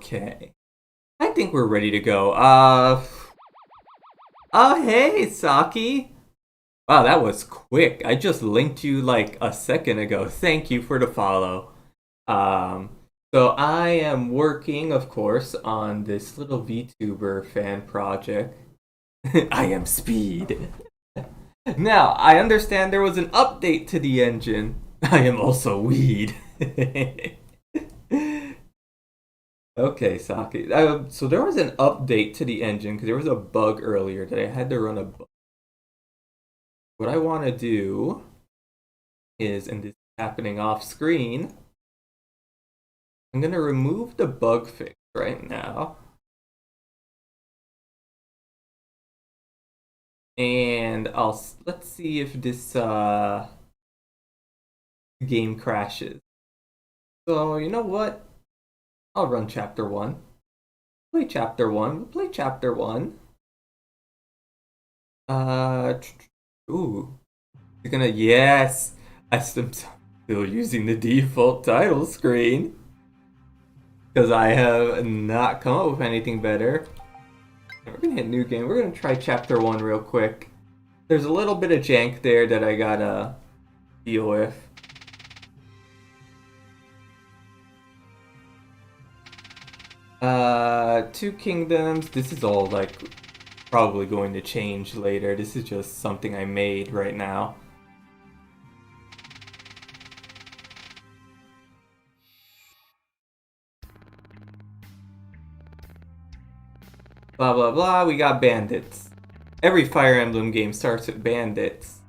Okay. I think we're ready to go. Oh, hey, Saki. Wow, that was quick. I just linked you like a second ago. Thank you for the follow. Um, so I am working, of course, on this little VTuber fan project. I am Speed. Now, I understand there was an update to the engine. I am also Weed. Okay, Saki. So there was an update to the engine because there was a bug earlier that I had to run a bug. What I want to do is, and this is happening off screen, I'm going to remove the bug fix right now. And let's see if this game crashes. So, you know what? I'll run chapter 1. Play chapter 1. Play chapter 1. Ooh. You're gonna, yes! I'm still using the default title screen. Because I have not come up with anything better. We're gonna hit new game. We're gonna try chapter 1 real quick. There's a little bit of jank there that I gotta deal with. Two Kingdoms. This is all like probably going to change later. This is just something I made right now. Blah blah blah, we got bandits. Every Fire Emblem game starts with bandits.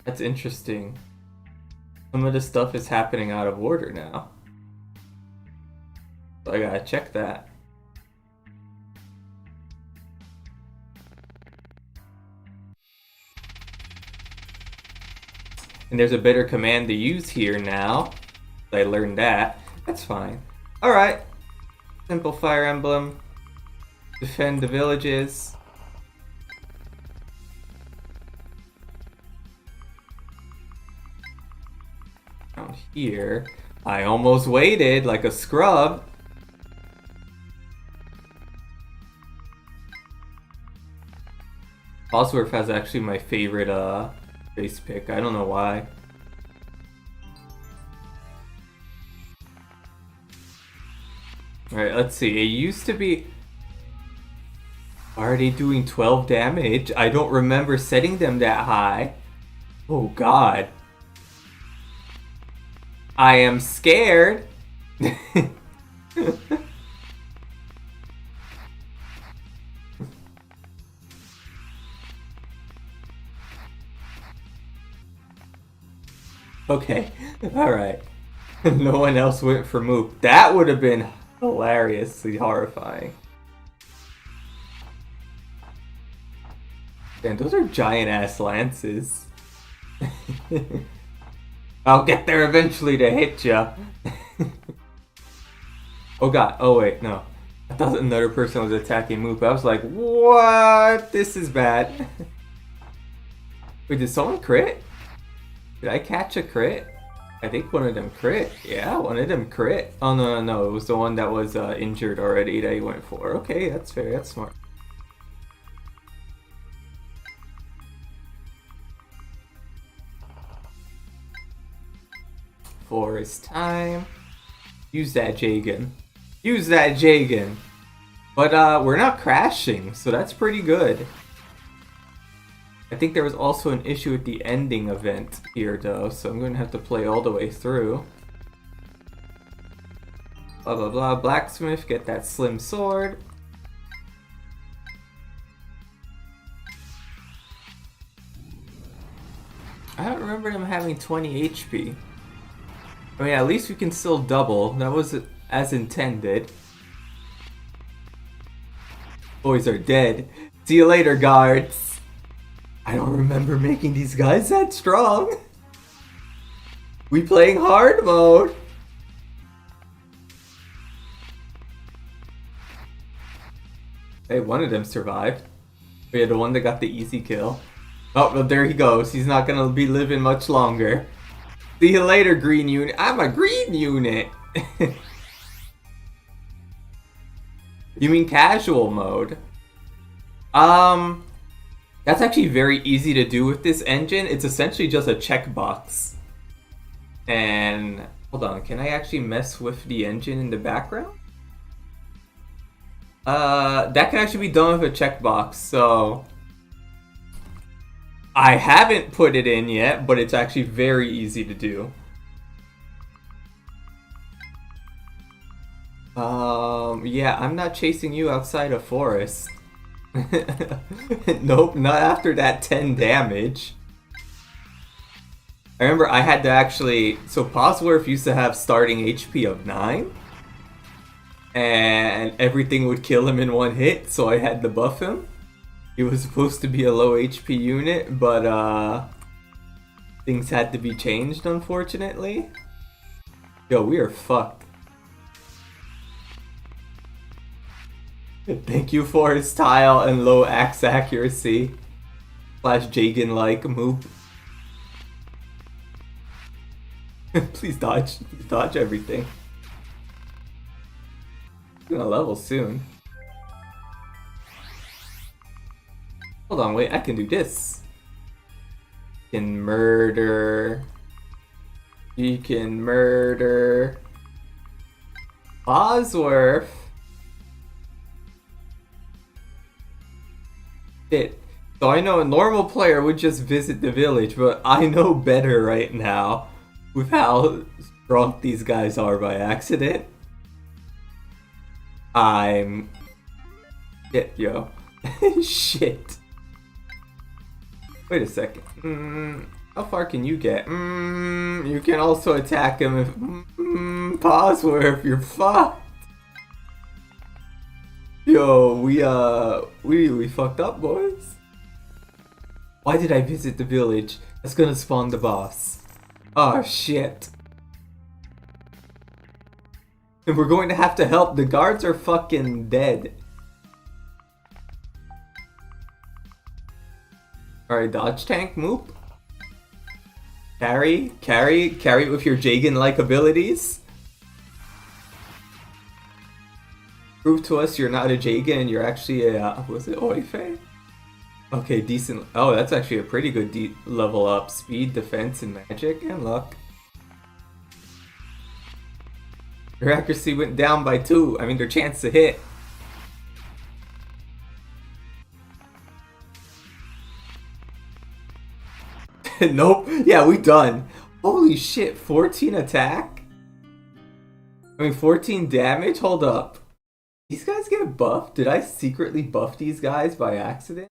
That's interesting. Some of the stuff is happening out of order now. So I gotta check that. And there's a better command to use here now. I learned that. That's fine. Alright. Simple Fire Emblem. Defend the villages. Down here. I almost waited like a scrub. Bosworth has actually my favorite base pick. I don't know why. Alright, let's see. It used to be... Are they doing 12 damage? I don't remember setting them that high. Oh god. I am scared. Okay, alright. No one else went for move. That would have been hilariously horrifying. Man, those are giant ass lances. I'll get there eventually to hit ya. Oh god, oh wait, no. I thought another person was attacking Moop. I was like, what? This is bad. Wait, did someone crit? Did I catch a crit? I think one of them crit. Yeah, one of them crit. Oh, no. It was the one that was injured already that he went for. Okay, that's fair. That's smart. Forest time. Use that Jagan. Use that Jagan. But we're not crashing, so that's pretty good. I think there was also an issue with the ending event here, though, so I'm going to have to play all the way through. Blah, blah, blah. Blacksmith, get that slim sword. I don't remember them having 20 HP. I mean, at least we can still double. That was as intended. Boys are dead. See you later, guards. I don't remember making these guys that strong. We playing hard mode. Hey, one of them survived. We had the one that got the easy kill. Oh, well, there he goes. He's not gonna be living much longer. See you later, green unit. I'm a green unit. You mean casual mode? Um, that's actually very easy to do with this engine. It's essentially just a checkbox. And hold on, can I actually mess with the engine in the background? That can actually be done with a checkbox, so I haven't put it in yet, but it's actually very easy to do. Yeah, I'm not chasing you outside a forest. Nope, not after that 10 damage. I remember I had to actually... So Bosworth used to have starting HP of 9. And everything would kill him in one hit, so I had to buff him. He was supposed to be a low HP unit, but things had to be changed, unfortunately. Yo, we are fucked. Thank you for his tile and low axe accuracy. Slash Jagan-like move. Please dodge. Please dodge everything. He's gonna level soon. Hold on, wait, I can do this. You can murder. You can murder. Bosworth. Shit. So I know a normal player would just visit the village, but I know better right now with how drunk these guys are by accident. I'm... Shit, yo. Shit. Wait a second. How far can you get? You can also attack him if... Bosworth, you're fucked. Yo, we fucked up, boys. Why did I visit the village? That's gonna spawn the boss. Oh, shit. And we're going to have to help. The guards are fucking dead. Alright, dodge tank, Moop. Carry with your Jagan-like abilities. Prove to us you're not a Jagan and you're actually a, was it Oife? Okay, decent. Oh, that's actually a pretty good level up. Speed, defense, and magic, and luck. Their accuracy went down by 2. I mean, their chance to hit. Nope. Yeah, we done. Holy shit, 14 attack? I mean, 14 damage? Hold up. These guys get buffed? Did I secretly buff these guys by accident?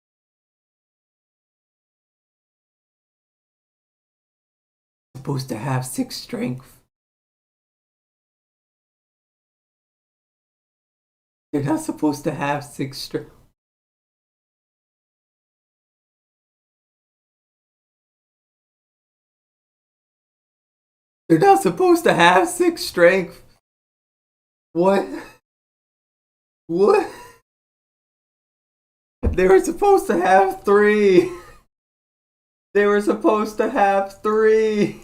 Supposed to have 6 strength. They're not supposed to have 6 strength. They're not supposed to have 6 strength. What? What? They were supposed to have 3. They were supposed to have 3.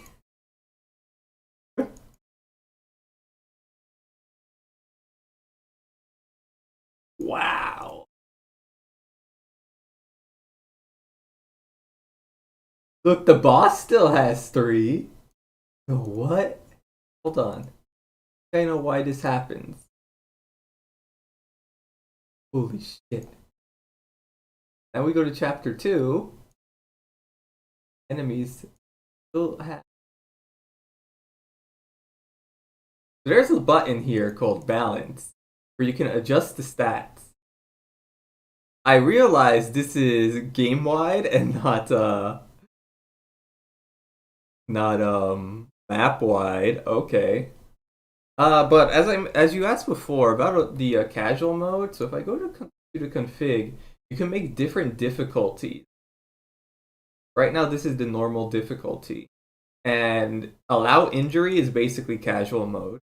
Wow. Look, the boss still has 3. Oh, what? Hold on. I know why this happens. Holy shit. Now we go to chapter 2. Enemies still have... There's a button here called balance where you can adjust the stats. I realize this is game wide and not map wide. Okay. But as you asked before about the casual mode, so if I go to config, you can make different difficulties. Right now, this is the normal difficulty, and allow injury is basically casual mode.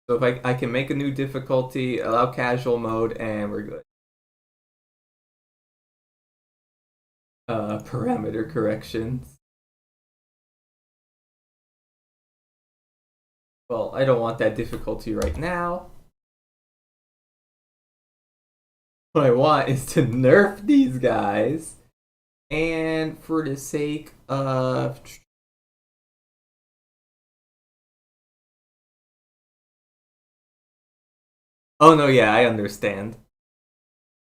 So if I can make a new difficulty, allow casual mode, and we're good. Parameter corrections. Well, I don't want that difficulty right now. What I want is to nerf these guys. And for the sake of... Oh no, yeah, I understand.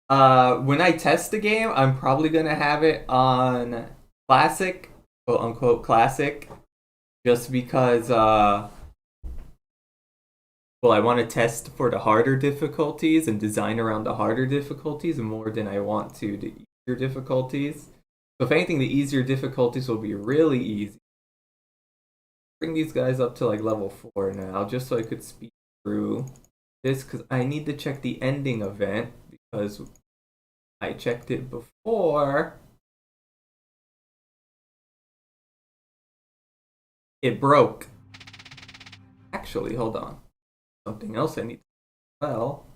When I test the game, I'm probably gonna have it on classic, quote unquote classic, just because well, I want to test for the harder difficulties and design around the harder difficulties more than I want to the easier difficulties. So if anything, the easier difficulties will be really easy. Bring these guys up to like level 4 now, just so I could speed through this, because I need to check the ending event, because I checked it before. It broke. Actually, hold on. Something else I need to well.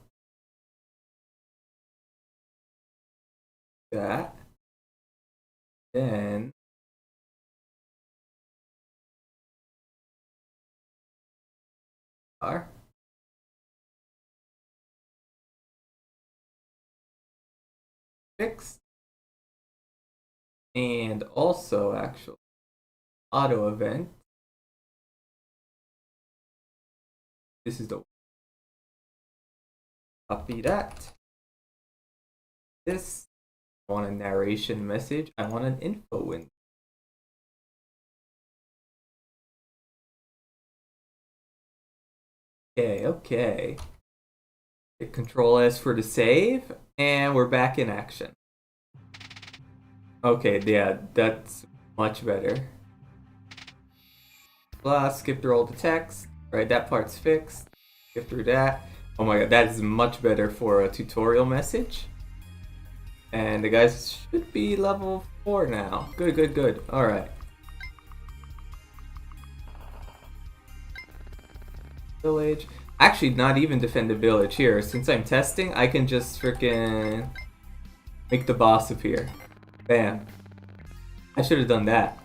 That. Then are fixed. And also actually auto event. This is the copy that. This, I want a narration message. I want an info window. Okay. Hit Control S for the save, and we're back in action. Okay, yeah, that's much better. Skip through all the text. Right, that part's fixed. Skip through that. Oh my god, that is much better for a tutorial message. And the guys should be level 4 now. Good. Alright. Village. Actually, not even defend the village here. Since I'm testing, I can just freaking make the boss appear. Bam. I should have done that.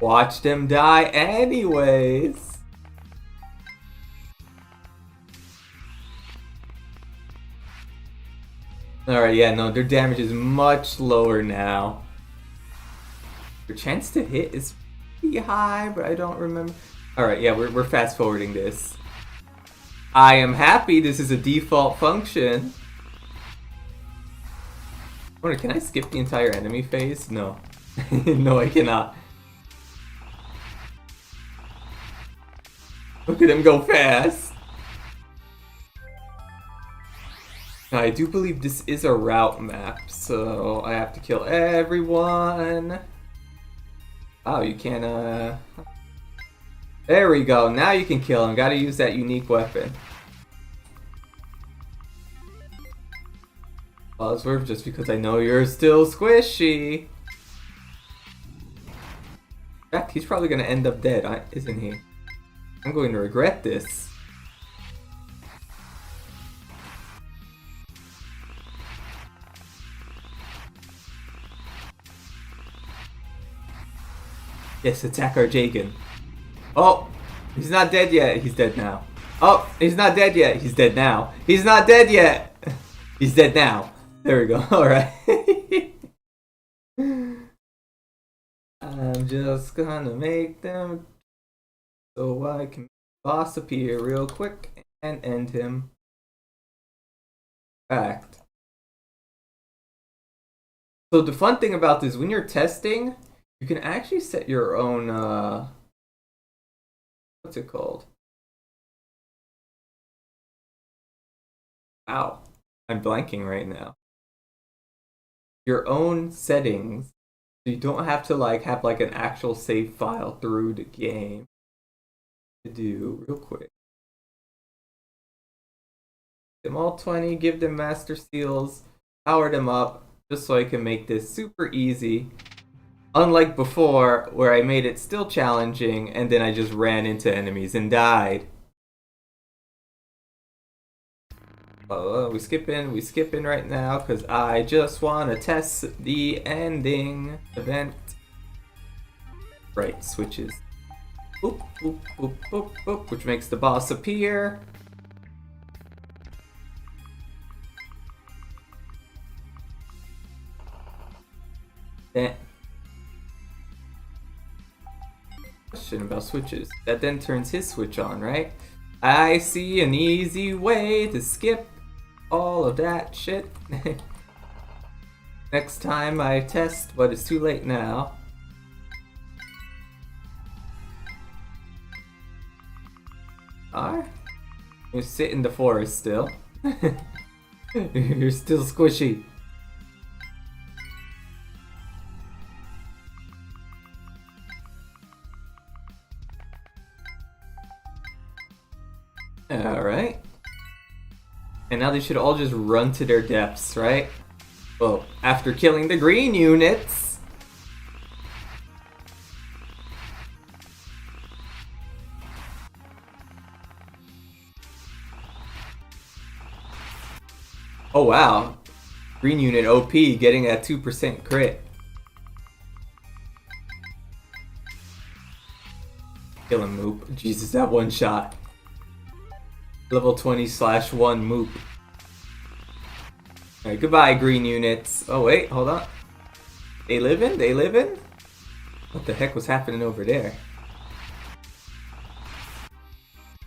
Watch them die anyways. Alright, yeah, no, their damage is much lower now. Their chance to hit is pretty high, but I don't remember. Alright, yeah, we're fast forwarding this. I am happy this is a default function. I wonder, can I skip the entire enemy phase? No. No, I cannot. Look at him go fast. Now, I do believe this is a route map, so I have to kill everyone. Oh, you can't, There we go, now you can kill him. Gotta use that unique weapon. Buzzword, just because I know you're still squishy. In fact, he's probably gonna end up dead, isn't he? I'm going to regret this. Yes, attack our Jagan. Oh, he's not dead yet. He's dead now. Oh, he's not dead yet. He's dead now. He's not dead yet. He's dead now. There we go. Alright. I'm just gonna make them so I can boss appear real quick and end him. Fact. So the fun thing about this, when you're testing, you can actually set your own, what's it called? Ow. I'm blanking right now. Your own settings. So you don't have to like have like an actual save file through the game to do real quick. Give them all 20, give them master seals, power them up, just so I can make this super easy. Unlike before, where I made it still challenging, and then I just ran into enemies and died. We skipping right now, because I just want to test the ending event. Right, switches. Boop, boop, boop, boop, boop, which makes the boss appear. Then question about switches. That then turns his switch on, right? I see an easy way to skip all of that shit. Next time I test, but it's too late now. Alright. You sit in the forest still. You're still squishy. Alright. And now they should all just run to their depths, right? Well, after killing the green units. Oh wow. Green unit OP getting a 2% crit. Kill him, Moop. Jesus, that one shot. Level 20/1 Moop. Alright, goodbye, green units. Oh wait, hold on. They living? They living? What the heck was happening over there?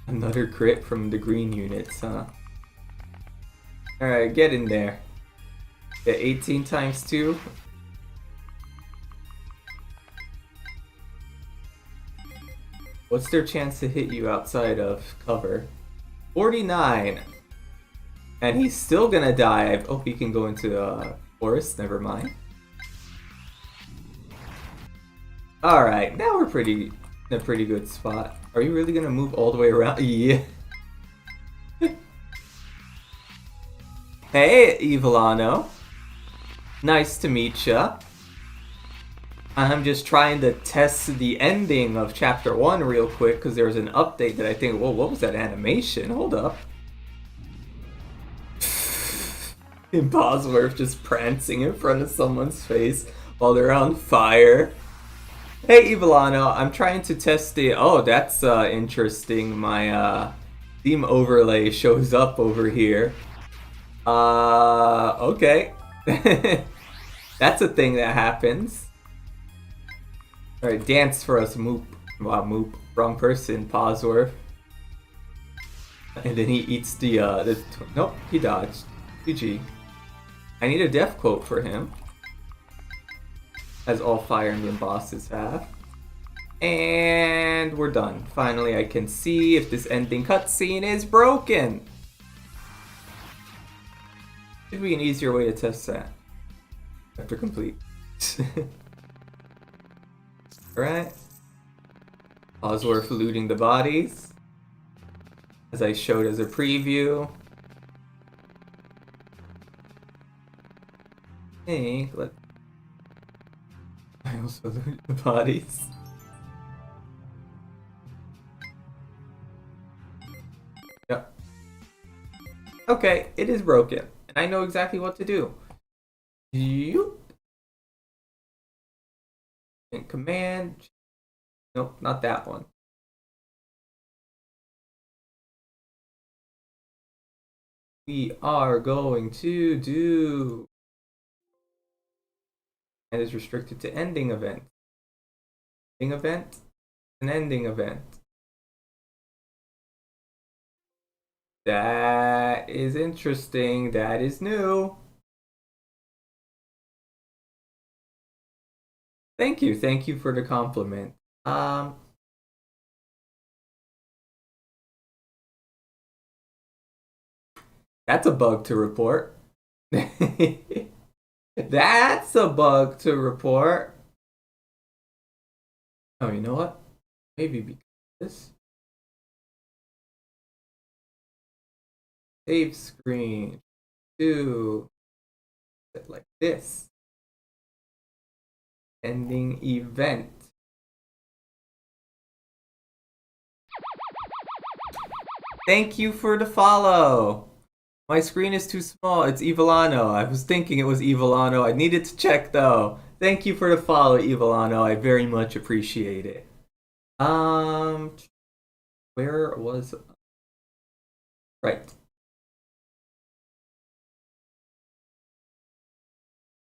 Another crit from the green units, huh? Alright, get in there. Get 18 times 2. What's their chance to hit you outside of cover? 49. And he's still gonna die. Oh, he can go into the forest. Never mind. Alright, now we're in a pretty good spot. Are you really gonna move all the way around? Yeah. Hey, Evilano. Nice to meet ya. I'm just trying to test the ending of Chapter 1 real quick, because there was an update that I think, whoa, what was that animation? Hold up. Impossible just prancing in front of someone's face while they're on fire. Hey, Evilano, I'm trying to test the... Oh, that's interesting. My theme overlay shows up over here. Okay. That's a thing that happens. Alright, dance for us, Moop. Wow, Moop. Wrong person, Posworth. And then he eats the nope, he dodged. GG. I need a death quote for him. As all Fire Emblem bosses have. And we're done. Finally, I can see if this ending cutscene is broken. Should be an easier way to test that. After complete. Alright. Osworth looting the bodies. As I showed as a preview. Hey, I also loot the bodies. Yep. Okay, it is broken. And I know exactly what to do. Yoop. And command. Nope, not that one. We are going to do... And is restricted to ending event. Ending event? An ending event. That is interesting. That is new. Thank you. Thank you for the compliment. That's a bug to report. That's a bug to report. Oh, you know what? Maybe because save screen to like this. Ending event. Thank you for the follow. My screen is too small. It's Evilano. I was thinking it was Evilano. I needed to check though. Thank you for the follow, Evilano. I very much appreciate it. Um, where was right?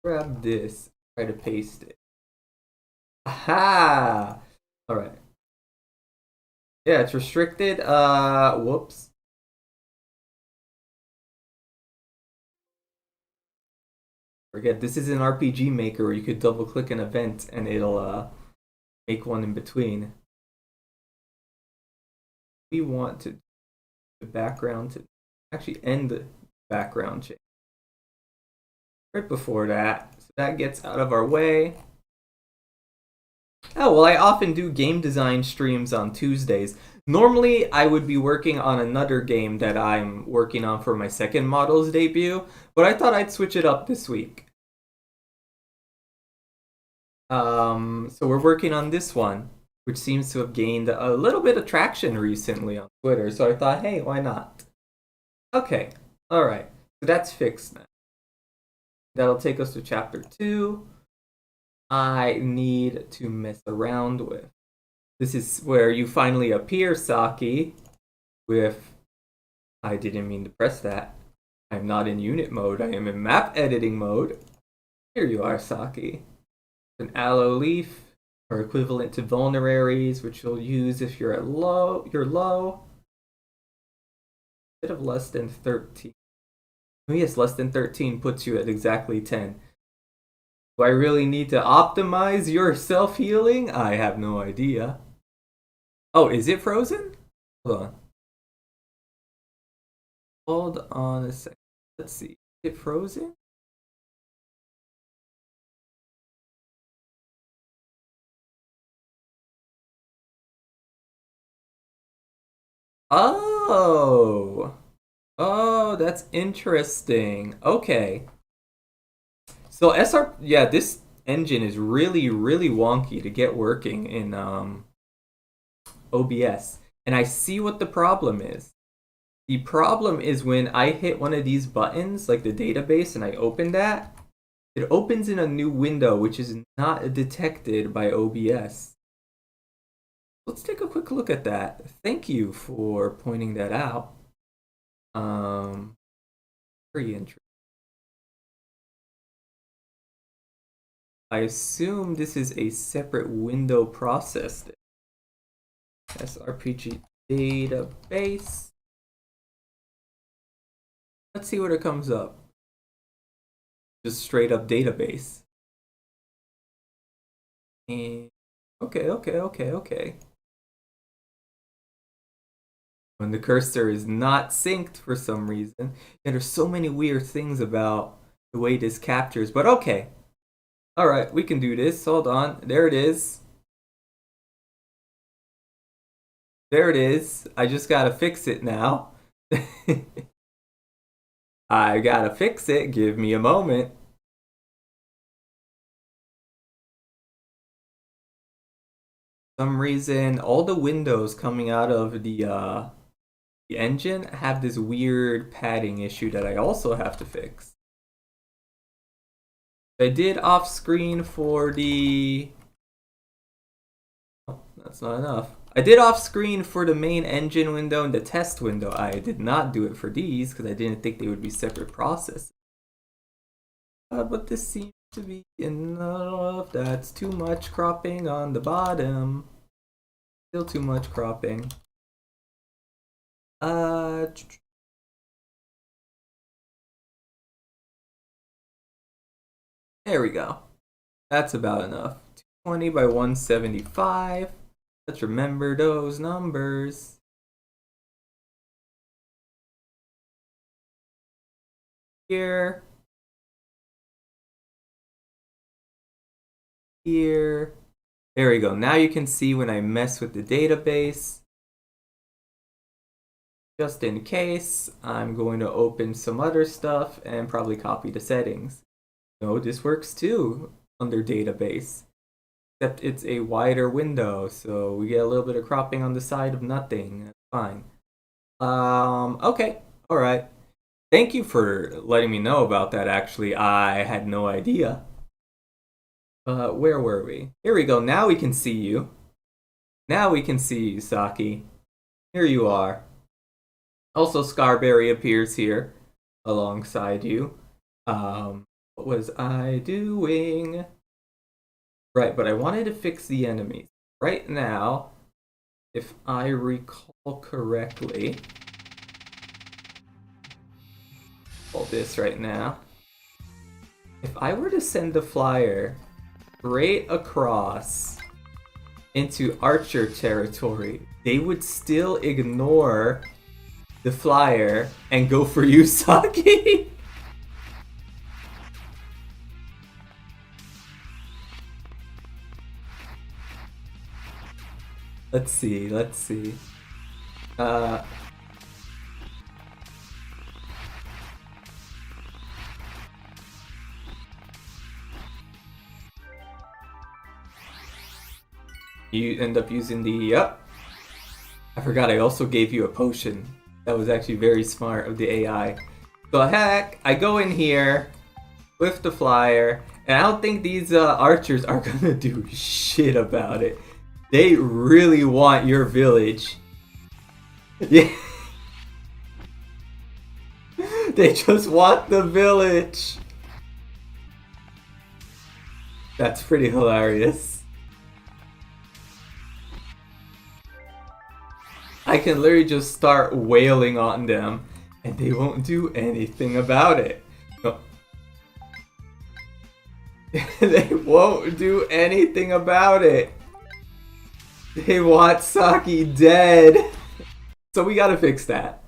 Grab this. Try to paste it. Aha! All right. Yeah, it's restricted. Whoops. Forget this is an RPG maker where you could double click an event and it'll make one in between. We want to the background to actually end the background change right before that, so that gets out of our way. Oh, well, I often do game design streams on Tuesdays. Normally, I would be working on another game that I'm working on for my second model's debut, but I thought I'd switch it up this week. So we're working on this one, which seems to have gained a little bit of traction recently on Twitter, so I thought, hey, why not? Okay, alright, so that's fixed now. That'll take us to chapter 2. I need to mess around with. This is where you finally appear, Saki, with... I didn't mean to press that. I'm not in unit mode, I am in map editing mode. Here you are, Saki. An aloe leaf, or equivalent to vulneraries, which you'll use if you're low. Instead of less than 13. Oh yes, less than 13 puts you at exactly 10. Do I really need to optimize your self-healing? I have no idea. Oh, is it frozen? Hold on. Hold on a second. Let's see. Is it frozen? Oh. Oh, that's interesting. Okay. So yeah, this engine is really, really wonky to get working in OBS. And I see what the problem is. The problem is when I hit one of these buttons, like the database, and I open that, it opens in a new window, which is not detected by OBS. Let's take a quick look at that. Thank you for pointing that out. Very interesting. I assume this is a separate window process. SRPG database. Let's see what it comes up. Just straight up database. And okay. When the cursor is not synced for some reason, and there's so many weird things about the way this captures, but okay. Alright, we can do this. Hold on. There it is. There it is. I just gotta fix it now. I gotta fix it. Give me a moment. For some reason, all the windows coming out of the engine have this weird padding issue that I also have to fix. I did off screen for the... Oh, that's not enough. I did off screen for the main engine window and the test window. I did not do it for these because I didn't think they would be separate processes. But this seems to be enough. That's too much cropping on the bottom. Still too much cropping. There we go. That's about enough. 220 by 175. Let's remember those numbers. Here. Here. There we go. Now you can see when I mess with the database. Just in case, I'm going to open some other stuff and probably copy the settings. No, this works too under database. Except it's a wider window, so we get a little bit of cropping on the side of nothing. That's fine. Okay. Alright. Thank you for letting me know about that, actually. I had no idea. Where were we? Here we go. Now we can see you. Now we can see you, Saki. Here you are. Also, Scarberry appears here alongside you. What was I doing? Right, but I wanted to fix the enemies. Right now, if I recall correctly, all this right now. If I were to send the flyer straight across into Archer territory, they would still ignore the flyer and go for you, Saki. Let's see, let's see. Uh, you end up using the, yep. I forgot I also gave you a potion. That was actually very smart of the AI. So heck, I go in here with the flyer, and I don't think these archers are gonna do shit about it. They really want your village. Yeah. They just want the village. That's pretty hilarious. I can literally just start wailing on them, and they won't do anything about it. No. They won't do anything about it. They want Saki dead. So we gotta fix that.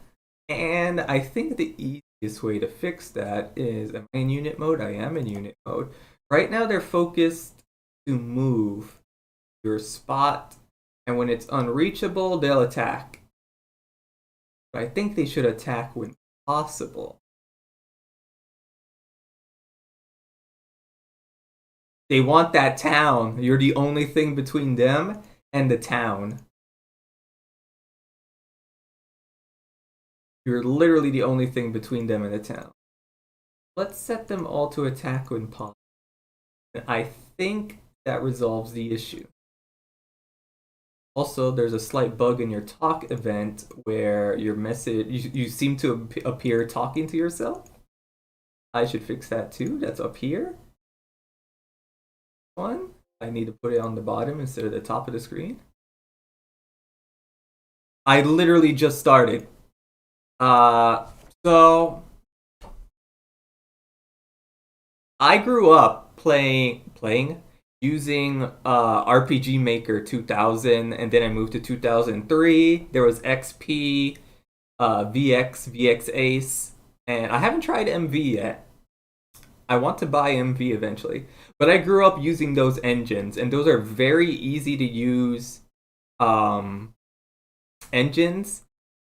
And I think the easiest way to fix that is, am I in unit mode? I am in unit mode. Right now they're focused to move your spot, and when it's unreachable, they'll attack. But I think they should attack when possible. They want that town. You're the only thing between them and the town. You're literally the only thing between them and the town. Let's set them all to attack when possible. I think that resolves the issue. Also, there's a slight bug in your talk event where your message, you seem to appear talking to yourself. I should fix that too. That's up here. One. I need to put it on the bottom instead of the top of the screen. I literally just started. So I grew up playing using RPG Maker 2000, and then I moved to 2003. There was XP, VX, VX Ace, and I haven't tried MV yet. I want to buy MV eventually, but I grew up using those engines, and those are very easy to use engines.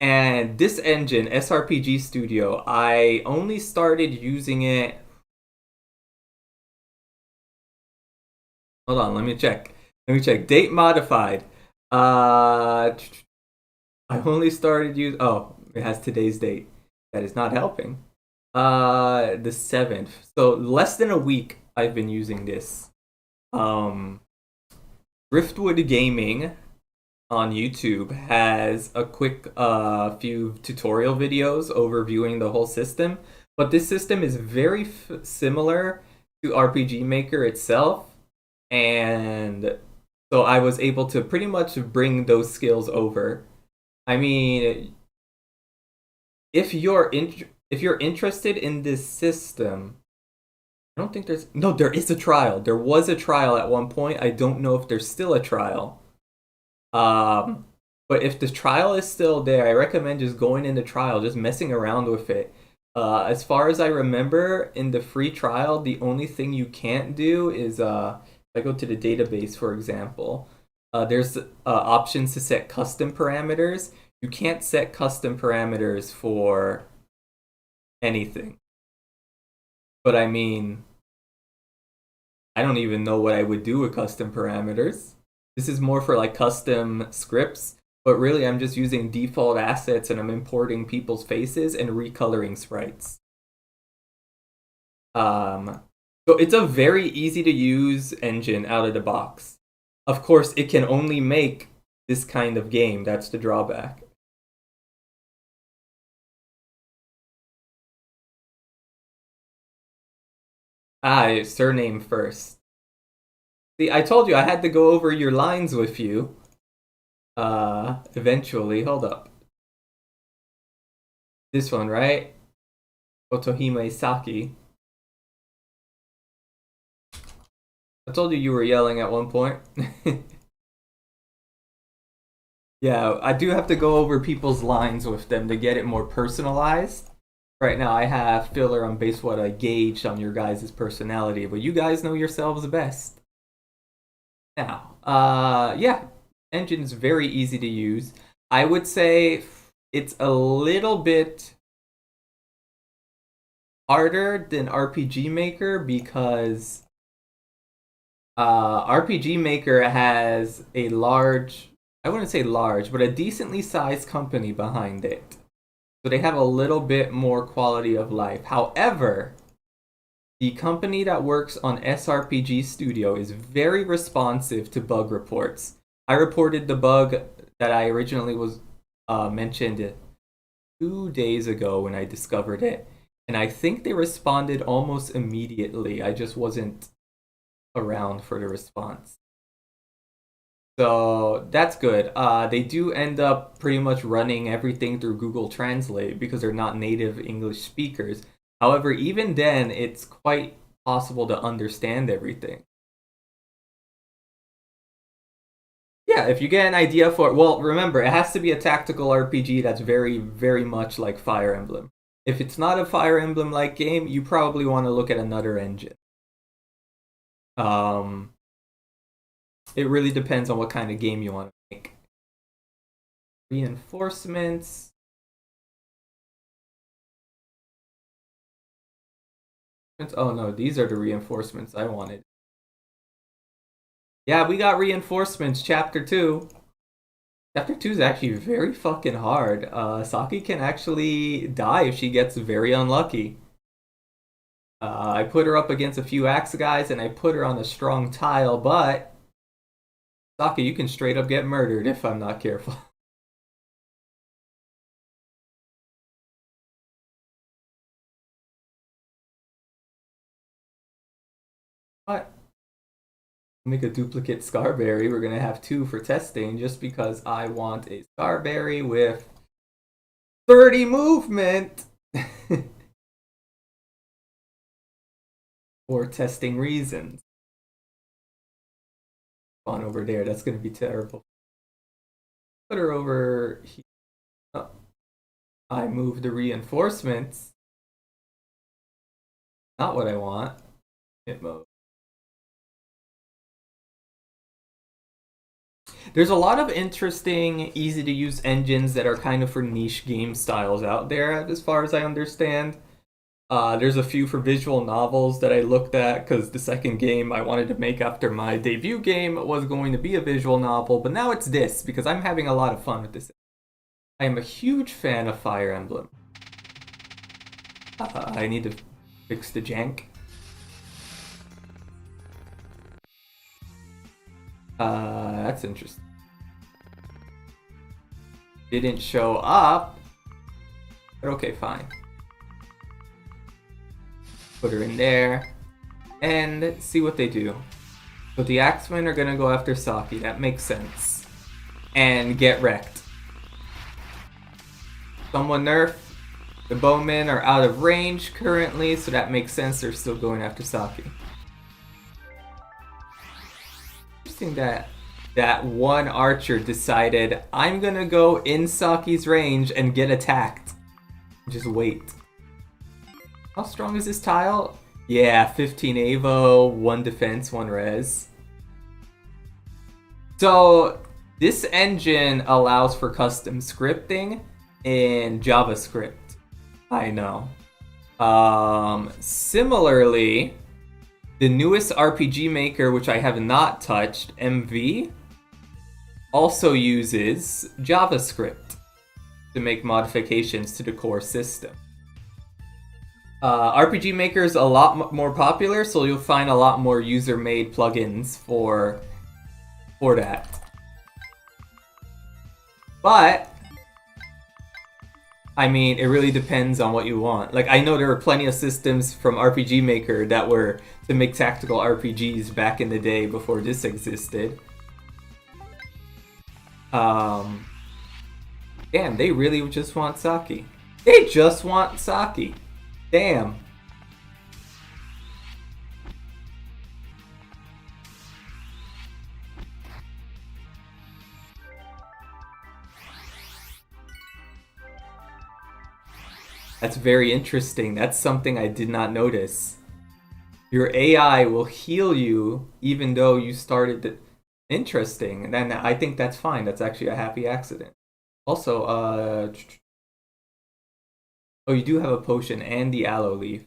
And this engine, SRPG Studio, I only started using it. Hold on, let me check. Date modified. I only started use. Oh, it has today's date. That is not helping. The 7th. So less than a week I've been using this. Driftwood Gaming on YouTube has a quick few tutorial videos overviewing the whole system, but this system is very similar to RPG Maker itself, and so I was able to pretty much bring those skills over. I mean, if you're interested in this system, I don't think there is a trial. There was a trial at one point. I don't know if there's still a trial. But if the trial is still there, I recommend just going in the trial, just messing around with it. As far as I remember, in the free trial, the only thing you can't do is, if I go to the database, for example, there's options to set custom parameters. You can't set custom parameters for anything. But I mean, I don't even know what I would do with custom parameters. This is more for like custom scripts, but really I'm just using default assets and I'm importing people's faces and recoloring sprites. So it's a very easy to use engine out of the box. Of course, it can only make this kind of game. That's the drawback. Surname first. See, I told you I had to go over your lines with you. Eventually. Hold up. This one, right? Otohime Saki. I told you were yelling at one point. Yeah, I do have to go over people's lines with them to get it more personalized. Right now, I have filler on base what I gauged on your guys' personality, but you guys know yourselves best. Now, yeah, engine's very easy to use. I would say it's a little bit harder than RPG Maker because RPG Maker has a large, I wouldn't say large, but a decently sized company behind it. So they have a little bit more quality of life. However, the company that works on SRPG Studio is very responsive to bug reports. I reported the bug that I originally was mentioned 2 days ago when I discovered it, and I think they responded almost immediately. I just wasn't around for the response. So that's good. They do end up pretty much running everything through Google Translate because they're not native English speakers. However, even then, it's quite possible to understand everything. Yeah, if you get an idea for, well, remember, it has to be a tactical RPG that's very, very much like Fire Emblem. If it's not a Fire Emblem-like game, you probably want to look at another engine. It really depends on what kind of game you want to make. Reinforcements. Oh no, these are the reinforcements I wanted. Yeah, we got reinforcements, Chapter 2. Chapter 2 is actually very fucking hard. Saki can actually die if she gets very unlucky. I put her up against a few axe guys and I put her on a strong tile, but Saki, you can straight up get murdered if I'm not careful. What? Make a duplicate Scarberry. We're gonna have 2 for testing just because I want a Scarberry with 30 movement for testing reasons. On over there, that's gonna be terrible. Put her over here. Oh. I move the reinforcements. Not what I want. Hit mode. There's a lot of interesting, easy to use engines that are kind of for niche game styles out there, as far as I understand. There's a few for visual novels that I looked at because the second game I wanted to make after my debut game was going to be a visual novel, but now it's this because I'm having a lot of fun with this. I am a huge fan of Fire Emblem. I need to fix the jank. That's interesting. Didn't show up. But okay, fine. Put her in there. And see what they do. So the Axemen are gonna go after Saki. That makes sense. And get wrecked. Someone nerf. The bowmen are out of range currently, so that makes sense. They're still going after Saki. Interesting that one archer decided, I'm gonna go in Saki's range and get attacked. Just wait. How strong is this tile? Yeah, 15 Avo, 1 defense, 1 res. So this engine allows for custom scripting in JavaScript. I know. Similarly, the newest RPG Maker, which I have not touched, MV, also uses JavaScript to make modifications to the core system. RPG Maker is a lot more popular, so you'll find a lot more user-made plugins for that. But I mean, it really depends on what you want. Like, I know there were plenty of systems from RPG Maker that were to make tactical RPGs back in the day before this existed. Um, Damn, they really just want sake. They just want sake. Damn. That's very interesting. That's something I did not notice. Your AI will heal you even though you started the... Interesting. And then I think that's fine. That's actually a happy accident. Also, oh, you do have a potion and the aloe leaf.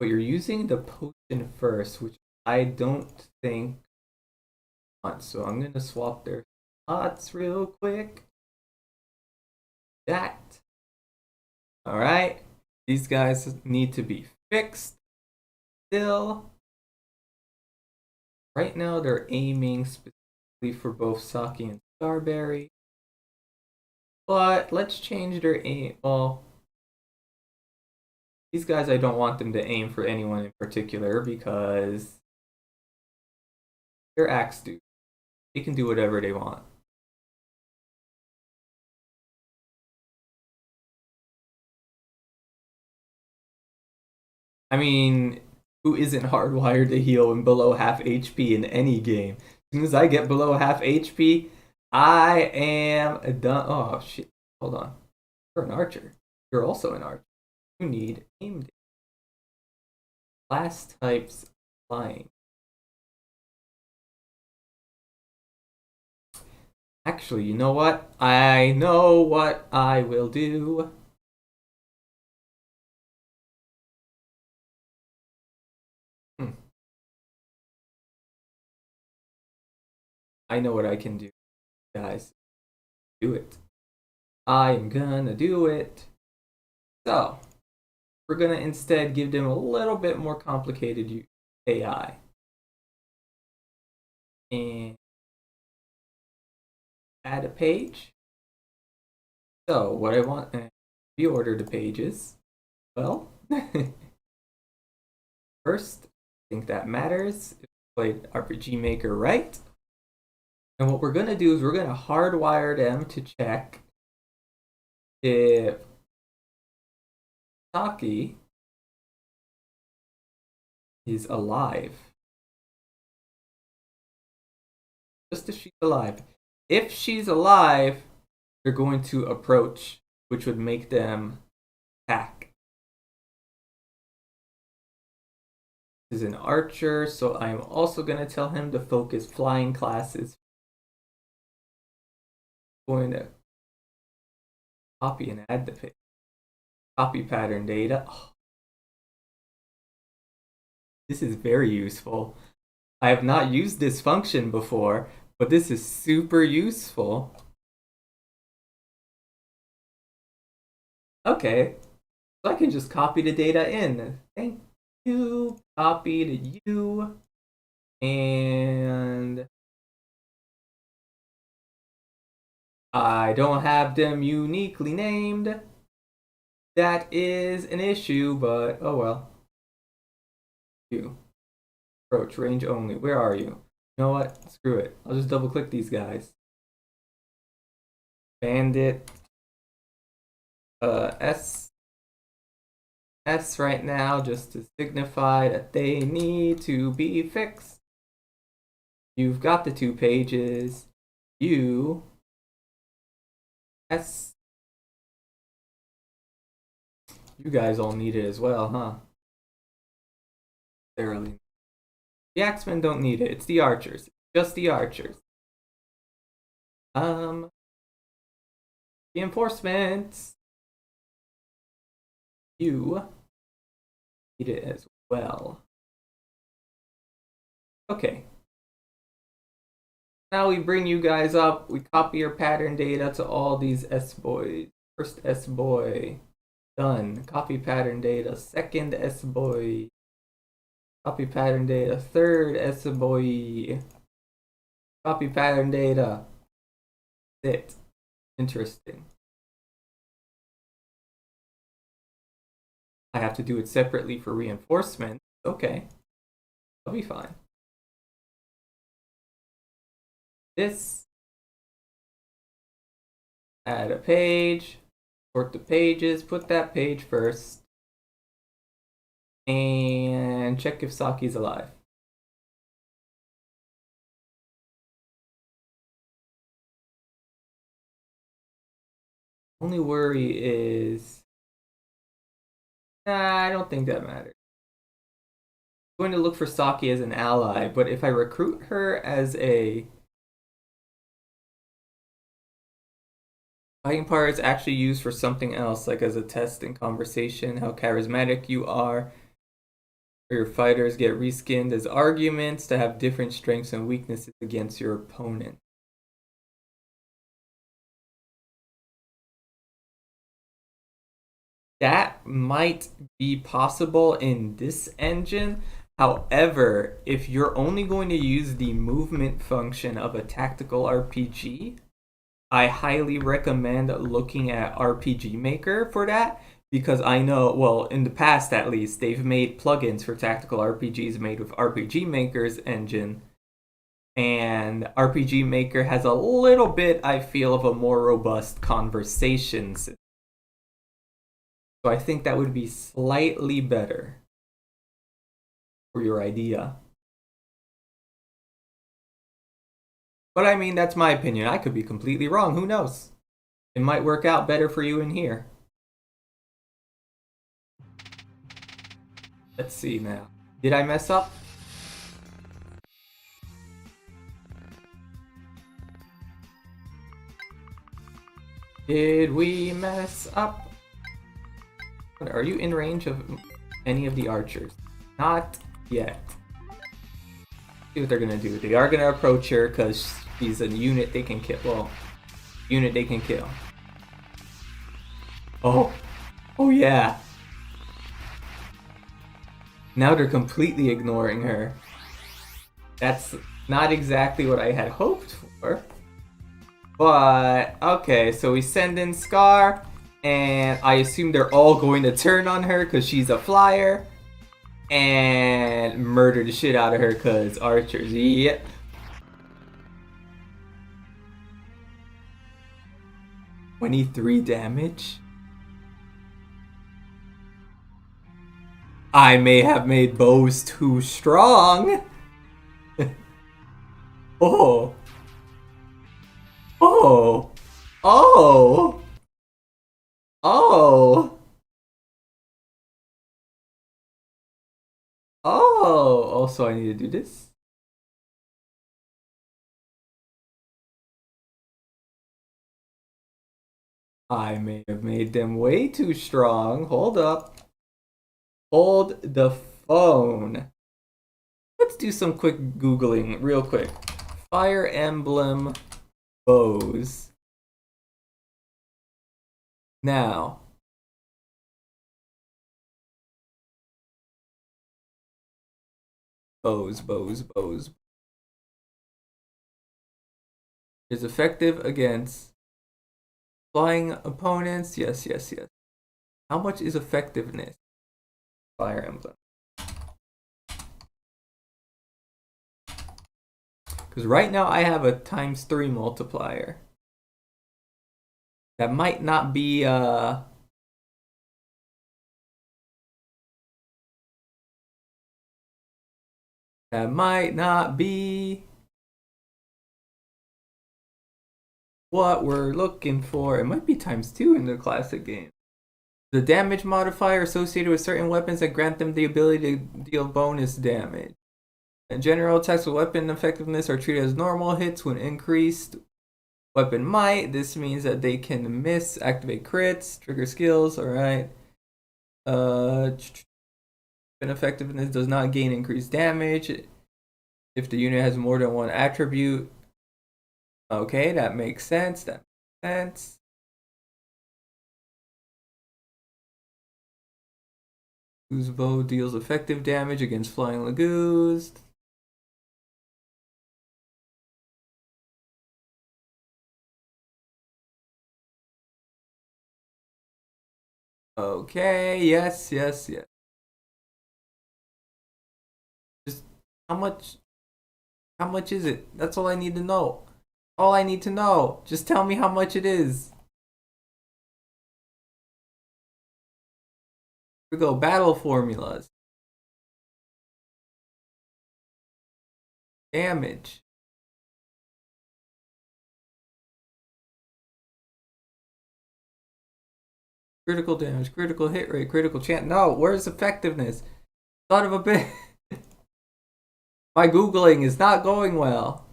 But you're using the potion first, which I don't think... So I'm gonna swap their spots real quick. That. Alright. These guys need to be fixed. Still. Right now they're aiming specifically for both sake and starberry. But let's change their aim. Well, these guys, I don't want them to aim for anyone in particular because they're axe dudes. They can do whatever they want. I mean, who isn't hardwired to heal in below half HP in any game? As soon as I get below half HP, I am done. Oh shit! Hold on. You're an archer. You're also an archer. You need aim. Class types flying. Actually, you know what? I know what I will do. Hmm. I know what I can do, guys. Do it. I'm gonna do it. So, we're gonna instead give them a little bit more complicated AI. And add a page. So, what I want, reorder the pages. Well, first, I think that matters. If we played RPG Maker right. And what we're gonna do is we're gonna hardwire them to check if Saki is alive. Just if she's alive. If she's alive, they're going to approach, which would make them attack. This is an archer, so I'm also going to tell him to focus flying classes. Going to copy and add the page. Copy pattern data. Oh. This is very useful. I have not used this function before, but this is super useful. Okay, so I can just copy the data in. Thank you. Copy to you. And I don't have them uniquely named. That is an issue, but oh well. You. Approach, range only. Where are you? You know what? Screw it. I'll just double click these guys. Bandit. S right now just to signify that they need to be fixed. You've got the 2 pages. You S. You guys all need it as well, huh? Thoroughly. The axemen don't need it. It's the archers. Just the archers. Reinforcements. You need it as well. Okay. Now we bring you guys up. We copy your pattern data to all these S-boys. First S-boy. Done. Copy pattern data. Second S-boy. Copy pattern data. Third S-boy. Copy pattern data. That's it. Interesting. I have to do it separately for reinforcement. Okay, I'll be fine. This, add a page, sort the pages, put that page first, and check if Saki's alive. Only worry is, I don't think that matters. I'm going to look for Saki as an ally, but if I recruit her as a fighting part, is actually used for something else, like as a test in conversation, how charismatic you are. Or your fighters get reskinned as arguments to have different strengths and weaknesses against your opponent. That might be possible in this engine. However, if you're only going to use the movement function of a tactical RPG, I highly recommend looking at RPG Maker for that, because I know, well, in the past at least, they've made plugins for tactical RPGs made with RPG Maker's engine. And RPG Maker has a little bit, I feel, of a more robust conversation system. So I think that would be slightly better for your idea. But I mean, that's my opinion. I could be completely wrong. Who knows? It might work out better for you in here. Let's see now. Did I mess up? Did we mess up? Are you in range of any of the archers? Not yet. See what they're gonna do. They are gonna approach her because she's a unit they can kill. Well, unit they can kill. Oh, oh yeah. Now they're completely ignoring her. That's not exactly what I had hoped for. But, okay, so we send in Scar, and I assume they're all going to turn on her because she's a flyer, and murder the shit out of her because archers. Yep. Yeah. 23 damage? I may have made bows too strong. Oh. Oh. Oh. Oh. Oh. Also, I need to do this. I may have made them way too strong. Hold up. Hold the phone. Let's do some quick Googling real quick. Fire Emblem bows. Now. Bows. Is effective against flying opponents. Yes. How much is effectiveness? Fire Emblem. Because right now I have a ×3 multiplier. That might not be that might not be what we're looking for. It might be ×2 in the classic game. The damage modifier associated with certain weapons that grant them the ability to deal bonus damage. And general attacks with weapon effectiveness are treated as normal hits when increased weapon might. This means that they can miss, activate crits, trigger skills. Alright. Weapon effectiveness does not gain increased damage if the unit has more than one attribute. Okay, that makes sense. Whose bow deals effective damage against flying lagoons. Okay, yes, yes, yes. Just how much how much is it? That's all I need to know. All I need to know. Just tell me how much it is. Here we go, battle formulas. Damage. Critical damage, critical hit rate, critical chance. No, where's effectiveness? Son of a bitch. My Googling is not going well.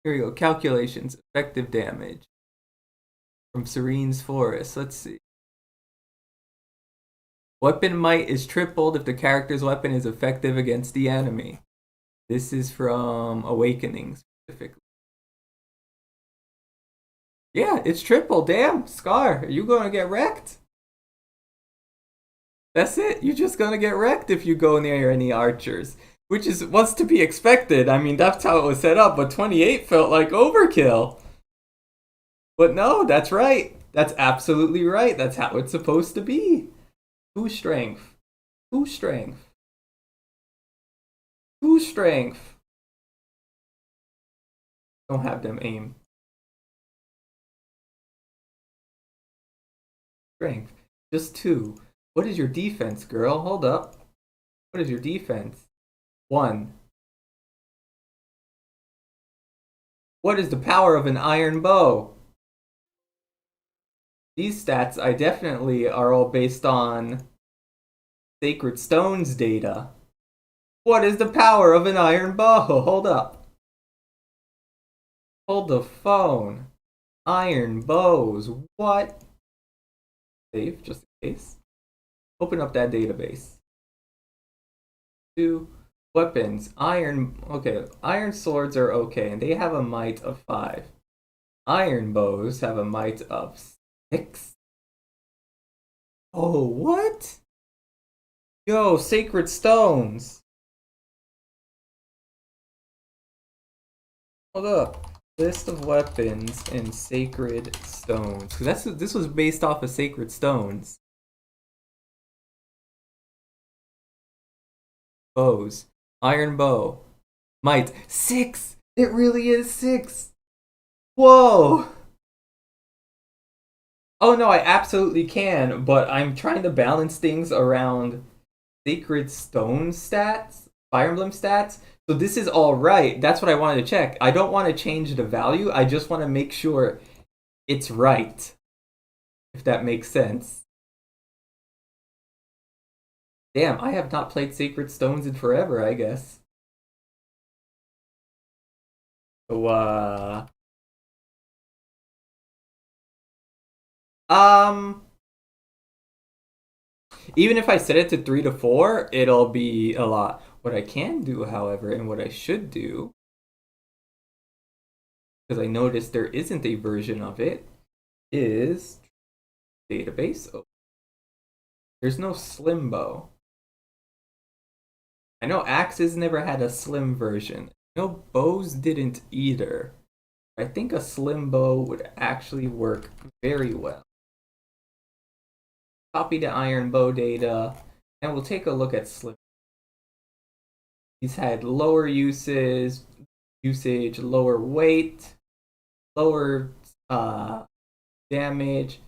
Here we go. Calculations. Effective damage. From Serene's Forest. Let's see. Weapon might is tripled if the character's weapon is effective against the enemy. This is from Awakening specifically. Yeah, it's triple. Damn, Scar, are you gonna get wrecked? That's it. You're just gonna get wrecked if you go near any archers, which is what's to be expected. I mean, that's how it was set up. But 28 felt like overkill. But no, that's right. That's absolutely right. That's how it's supposed to be. Two strength. Two strength. Two strength. Don't have them aim. Strength. Just two. What is your defense, girl? Hold up. What is your defense? One. What is the power of an iron bow? These stats I definitely are all based on Sacred Stones data. What is the power of an iron bow? Hold up. Hold the phone. Iron bows. What? Save, just in case. Open up that database. Two weapons. Iron. Okay, iron swords are okay, and they have a might of 5. Iron bows have a might of 6. Oh, what? Yo, sacred stones. Hold up. List of weapons and sacred stones. Cause this was based off of sacred stones. Bows. Iron bow. Might. 6! It really is 6! Whoa! Oh no, I absolutely can, but I'm trying to balance things around sacred stone stats, Fire Emblem stats. So this is all right. That's what I wanted to check. I don't want to change the value. I just want to make sure it's right, if that makes sense. Damn, I have not played Sacred Stones in forever, I guess. So, um, even if I set it to 3 to 4, it'll be a lot. What I can do, however, and what I should do, because I noticed there isn't a version of it, is database. Oh, there's no slim bow. I know axes never had a slim version. No, bows didn't either. I think a slim bow would actually work very well. Copy the iron bow data, and we'll take a look at slim. He's had lower usage, lower weight, lower damage,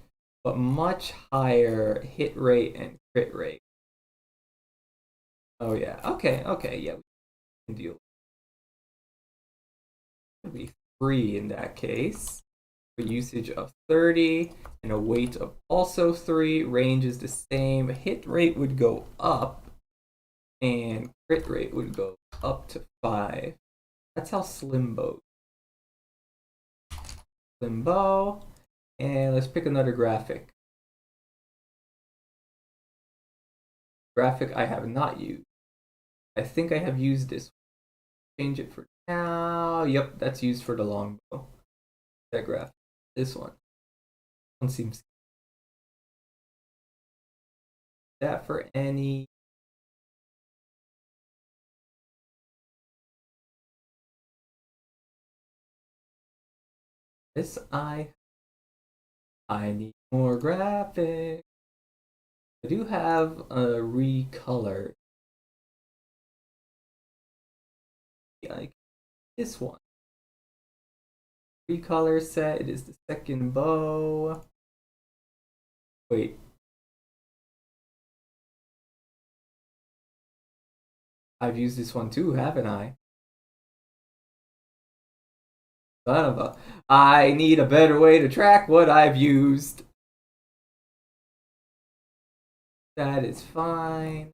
but much higher hit rate and crit rate. Oh yeah, okay, yeah, we can deal. It'll be 3 in that case. A usage of 30 and a weight of also 3. Range is the same. Hit rate would go up, and crit rate would go up to 5. That's how slim bow. Slim bow. And let's pick another graphic. Graphic I have not used. I think I have used this. Change it for now. Yep, that's used for the longbow. That graphic. This one seems that for any. This I need more graphics. I do have a recolor. Like this one. Recolor set, it is the second bow. Wait. I've used this one too, haven't I? I need a better way to track what I've used. That is fine.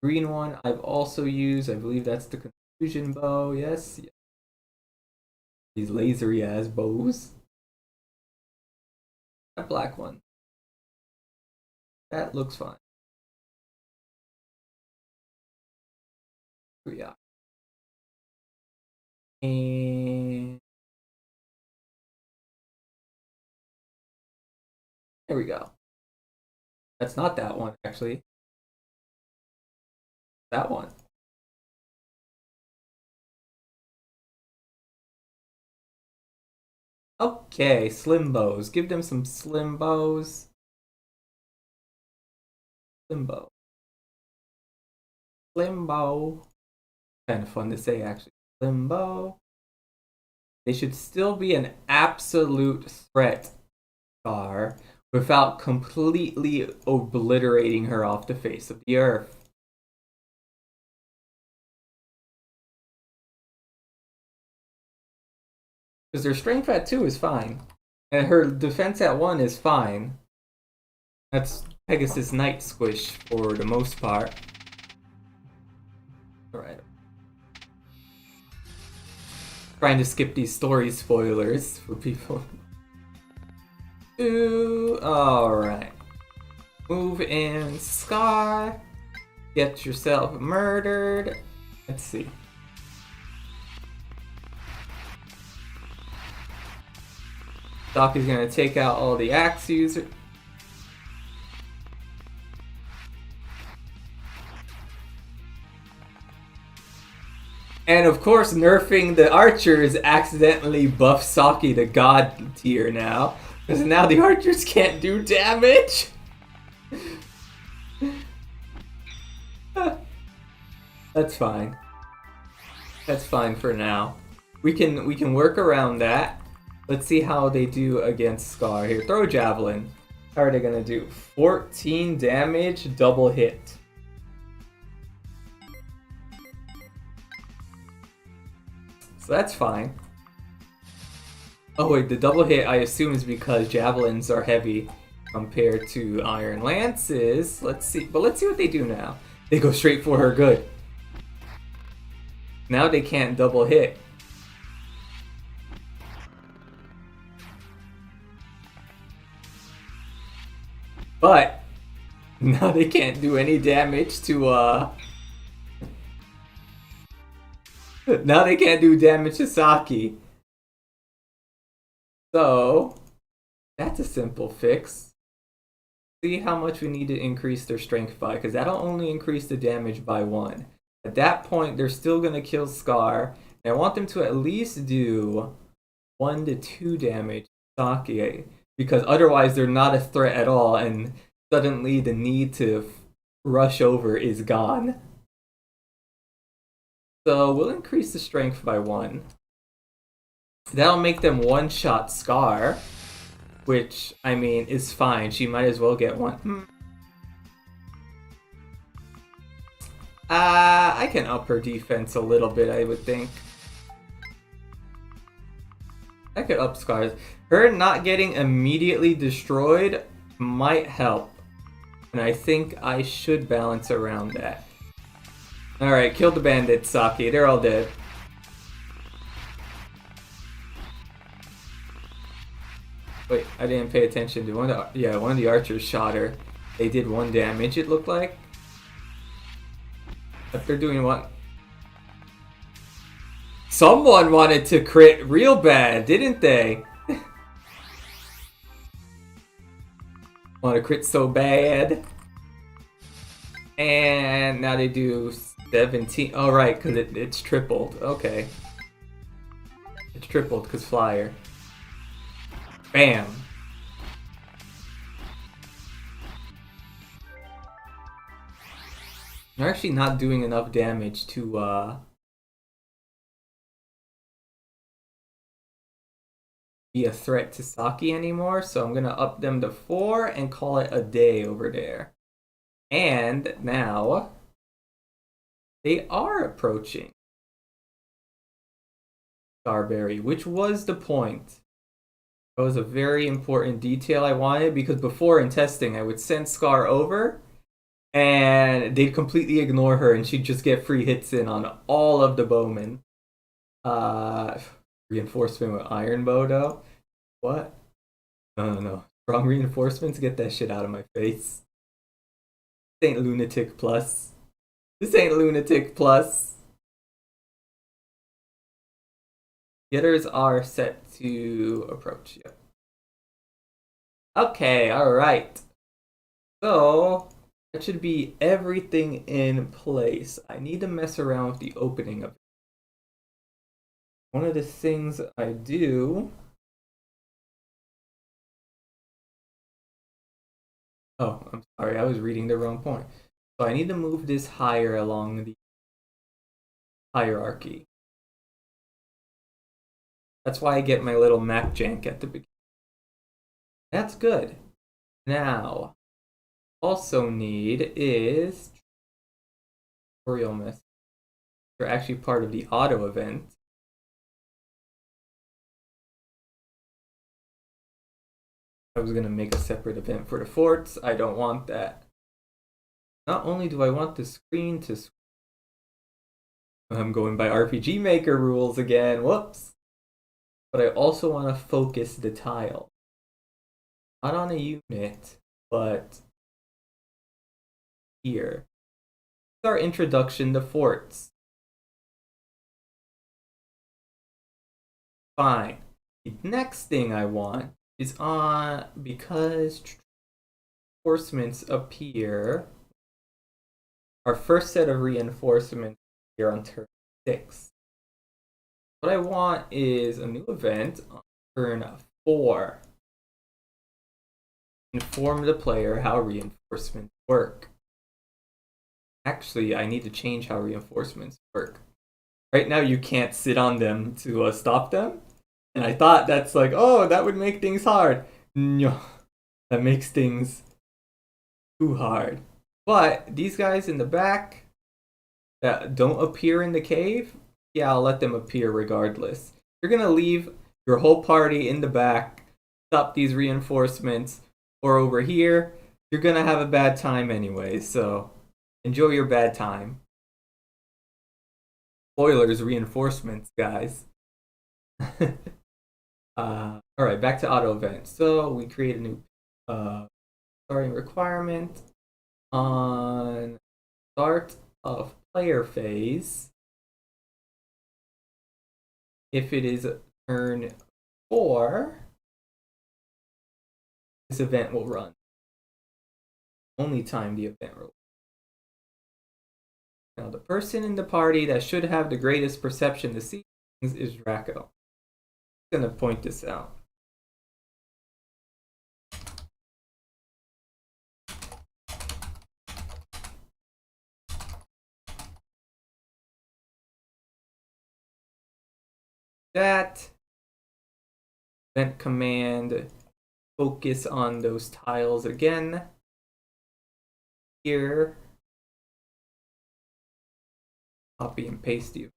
Green one I've also used. I believe that's the confusion bow. Yes. These lasery ass bows. That black one. That looks fine. Here we are. And there we go. That's not that one, actually. That one. Okay, slim bows. Give them some slim bows. Slim bow. Slim bow. Kind of fun to say, actually. Slim bow. They should still be an absolute threat, Scar, without completely obliterating her off the face of the earth. Because her strength at 2 is fine. And her defense at 1 is fine. That's Pegasus Knight squish for the most part. Alright. Trying to skip these story spoilers for people. Alright. Move in, Scar. Get yourself murdered. Let's see. Doc is going to take out all the axe users. And of course, nerfing the archers accidentally buffs Saki to god tier now. Because now the archers can't do damage. That's fine. That's fine for now. We can work around that. Let's see how they do against Scar. Here, throw a javelin. How are they gonna do? 14 damage, double hit. So that's fine. Oh wait, the double hit I assume is because javelins are heavy compared to iron lances. Let's see, but let's see what they do now. They go straight for her good. Now they can't double hit. But now they can't do any damage to now they can't do damage to Saki. So that's a simple fix. See how much we need to increase their strength by, because that'll only increase the damage by 1. At that point, they're still gonna kill Scar. And I want them to at least do 1 to 2 damage to Saki, because otherwise they're not a threat at all, and suddenly the need to rush over is gone. So we'll increase the strength by 1. That'll make them one-shot Scar, which, I mean, is fine. She might as well get one. I can up her defense a little bit, I would think. I could up Scar's. Her not getting immediately destroyed might help. And I think I should balance around that. Alright, kill the bandits, Saki. They're all dead. Wait, I didn't pay attention to one of the archers shot her. They did 1 damage, it looked like. But they're doing what? Someone wanted to crit real bad, didn't they? Want to crit so bad. And now they do 17. Oh, right, because it's tripled. Okay. It's tripled because flyer. Bam. They're actually not doing enough damage to be a threat to Saki anymore, so I'm gonna up them to 4 and call it a day over there. And now they are approaching Starberry, which was the point. That was a very important detail I wanted, because before in testing I would send Scar over and they'd completely ignore her and she'd just get free hits in on all of the bowmen. Reinforcement with Iron Bow though? What? No. Strong reinforcements? Get that shit out of my face. This ain't Lunatic Plus. This ain't Lunatic Plus. Getters are set to approach. Yep. Okay, alright. So, that should be everything in place. I need to mess around with the opening of it. One of the things I do... Oh, I'm sorry, I was reading the wrong point. So I need to move this higher along the hierarchy. That's why I get my little map jank at the beginning. That's good. Now, also need is tutorial messages. They're actually part of the auto event. I was gonna make a separate event for the forts. I don't want that. Not only do I want the screen to screen, I'm going by RPG Maker rules again, whoops. But I also want to focus the tile. Not on a unit, but here. This is our introduction to forts. Fine. The next thing I want is on, because reinforcements appear, our first set of reinforcements here on turn 6. What I want is a new event on turn 4. Inform the player how reinforcements work. Actually, I need to change how reinforcements work. Right now, you can't sit on them to stop them. And I thought that's like, oh, that would make things hard. No, that makes things too hard. But these guys in the back that don't appear in the cave, yeah, I'll let them appear regardless. You're gonna leave your whole party in the back, stop these reinforcements, or over here, you're gonna have a bad time anyway, so enjoy your bad time. Spoilers, reinforcements, guys. Alright, back to auto event. So we create a new starting requirement on start of player phase. If it is turn 4, this event will run. Only time the event will run. Now, the person in the party that should have the greatest perception to see things is Draco. I'm going to point this out. That event command, focus on those tiles again. Here, copy and paste the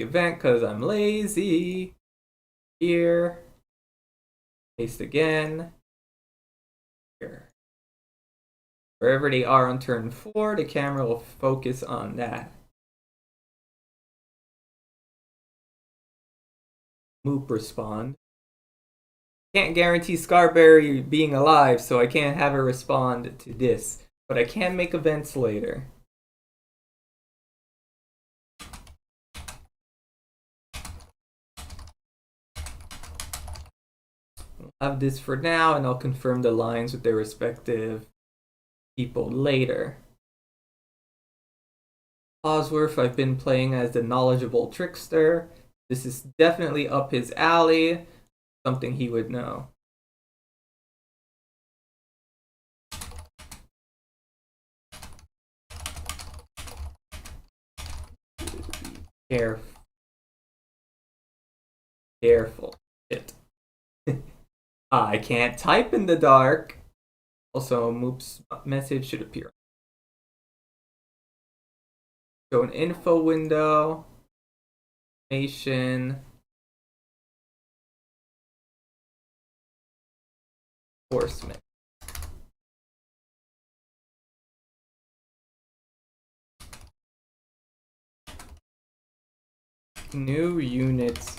event because I'm lazy. Here, paste again. Here. Wherever they are on turn 4, the camera will focus on that. Moop respond. Can't guarantee Scarberry being alive, so I can't have her respond to this. But I can make events later. I'll have this for now, and I'll confirm the lines with their respective people later. Osworth, I've been playing as the knowledgeable trickster. This is definitely up his alley. something he would know. Careful. Careful. Shit. I can't type in the dark. Also, Moop's message should appear. Show an info window. Information. Enforcement. New units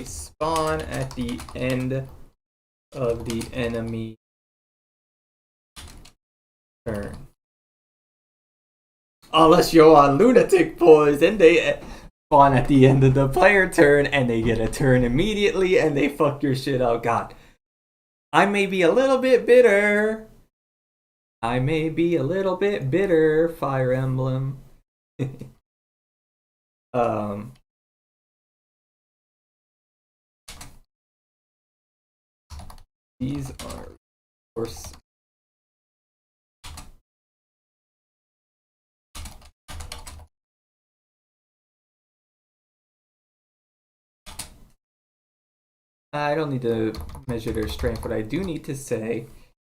spawn at the end of the enemy turn. Unless you're on lunatic poison, they spawn at the end of the player turn and they get a turn immediately and they fuck your shit up. God, I may be a little bit bitter. Fire Emblem. These are, of course, I don't need to measure their strength. What I do need to say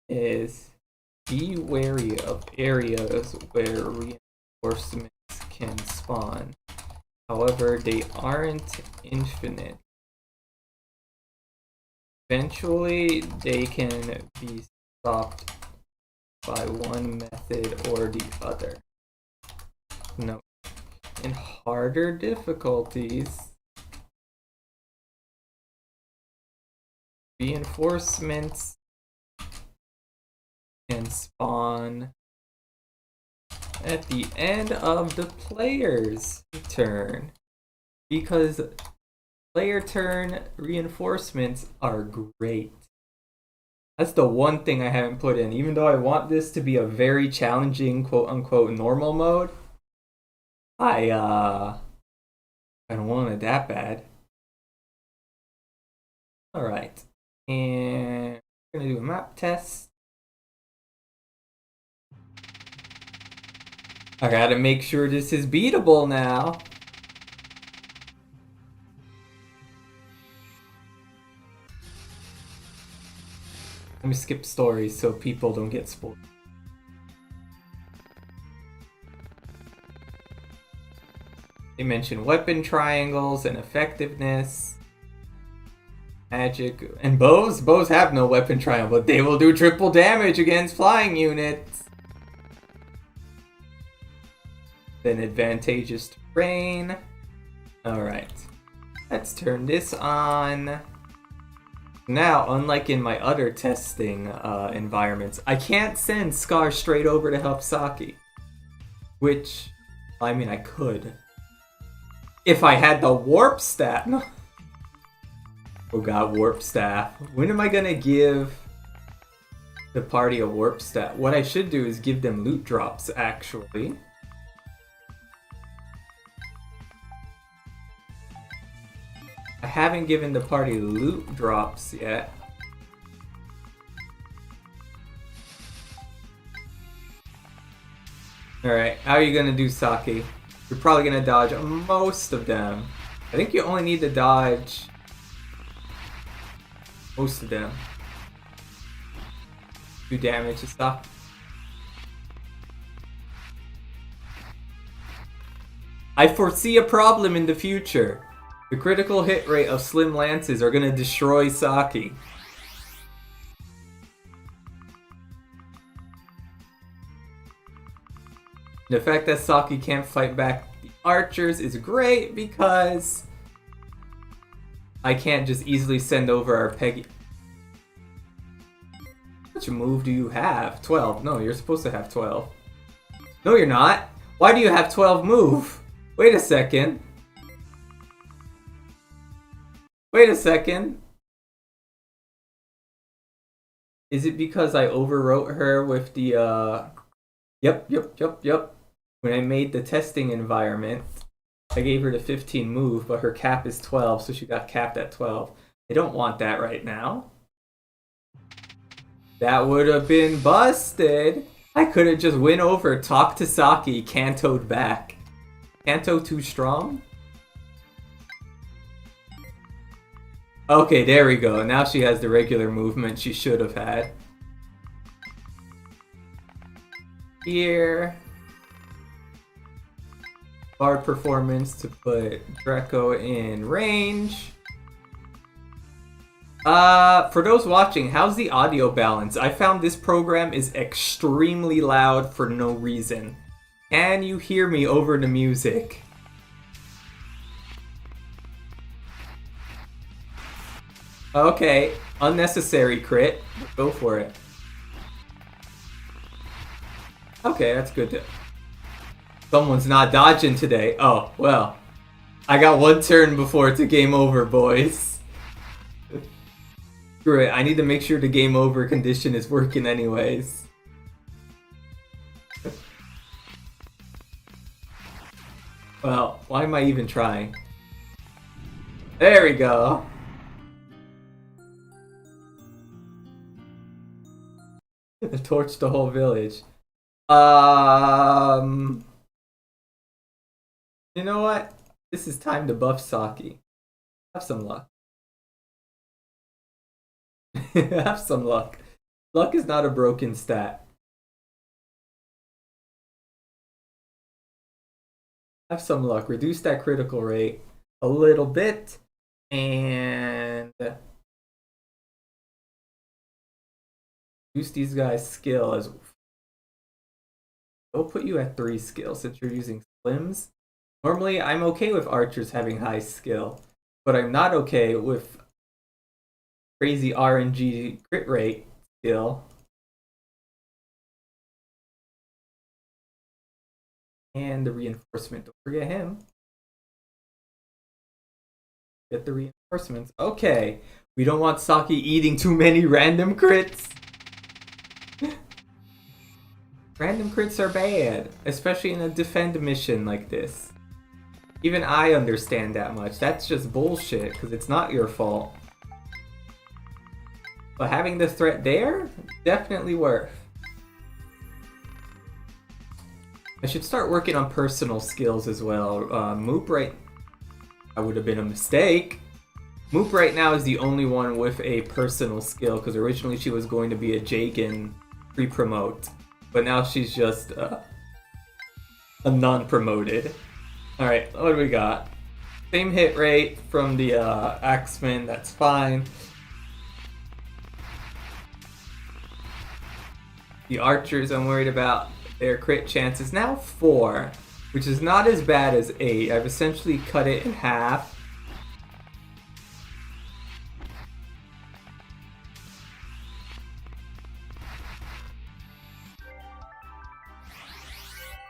is be wary of areas where reinforcements can spawn. However, they aren't infinite. Eventually, they can be stopped by one method or the other. No. In harder difficulties, reinforcements can spawn at the end of the player's turn, because player turn reinforcements are great. That's the one thing I haven't put in. Even though I want this to be a very challenging quote-unquote normal mode, I don't want it that bad. Alright. And we're gonna do a map test. I gotta make sure this is beatable now. Let me skip stories so people don't get spoiled. They mention weapon triangles and effectiveness. Magic and bows. Bows have no weapon triangle, but they will do triple damage against flying units. Then advantageous terrain. Alright. Let's turn this on. Now, unlike in my other testing environments, I can't send Scar straight over to help Saki. Which, I mean, I could. If I had the warp staff. Oh god, warp staff. When am I gonna give the party a warp staff? What I should do is give them loot drops, actually. I haven't given the party loot drops yet. Alright, how are you gonna do, Saki? You're probably gonna dodge most of them. I think you only need to dodge most of them. Do damage to stop. I foresee a problem in the future. The critical hit rate of Slim Lances are gonna destroy Saki. The fact that Saki can't fight back the archers is great because I can't just easily send over our Peggy. Which move do you have? 12. No, you're supposed to have 12. No, you're not. Why do you have 12 move? Wait a second. Wait a second. Is it because I overwrote her with the, Yep. When I made the testing environment, I gave her the 15 move, but her cap is 12, so she got capped at 12. I don't want that right now. That would have been busted. I could have just went over, talked to Saki, Kanto'd back. Kanto too strong? Okay, there we go. Now she has the regular movement she should have had. Here. Bard performance to put Draco in range. For those watching, how's the audio balance? I found this program is extremely loud for no reason. Can you hear me over the music? Okay, unnecessary crit. Go for it. Okay, that's good. Someone's not dodging today. Oh, well. I got one turn before it's a game over, boys. Screw it, I need to make sure the game over condition is working anyways. Well, why am I even trying? There we go. Torch the whole village. You know what? This is time to buff Saki. Have some luck. Have some luck. Luck is not a broken stat. Have some luck. Reduce that critical rate a little bit. And reduce these guys' skill as... We'll put you at 3 skill since you're using slims. Normally, I'm okay with archers having high skill, but I'm not okay with crazy RNG crit rate skill. And the reinforcement. Don't forget him. Get the reinforcements. Okay. We don't want Saki eating too many random crits. Random crits are bad, especially in a defend mission like this. Even I understand that much. That's just bullshit, because it's not your fault. But having the threat there, definitely worth. I should start working on personal skills as well. Moop right... That would have been a mistake. Moop right now is the only one with a personal skill, because originally she was going to be a Jagan pre-promote. But now she's just a non-promoted. Alright, what do we got? Same hit rate from the Axeman, that's fine. The archers, I'm worried about their crit chances. Now 4, which is not as bad as 8. I've essentially cut it in half.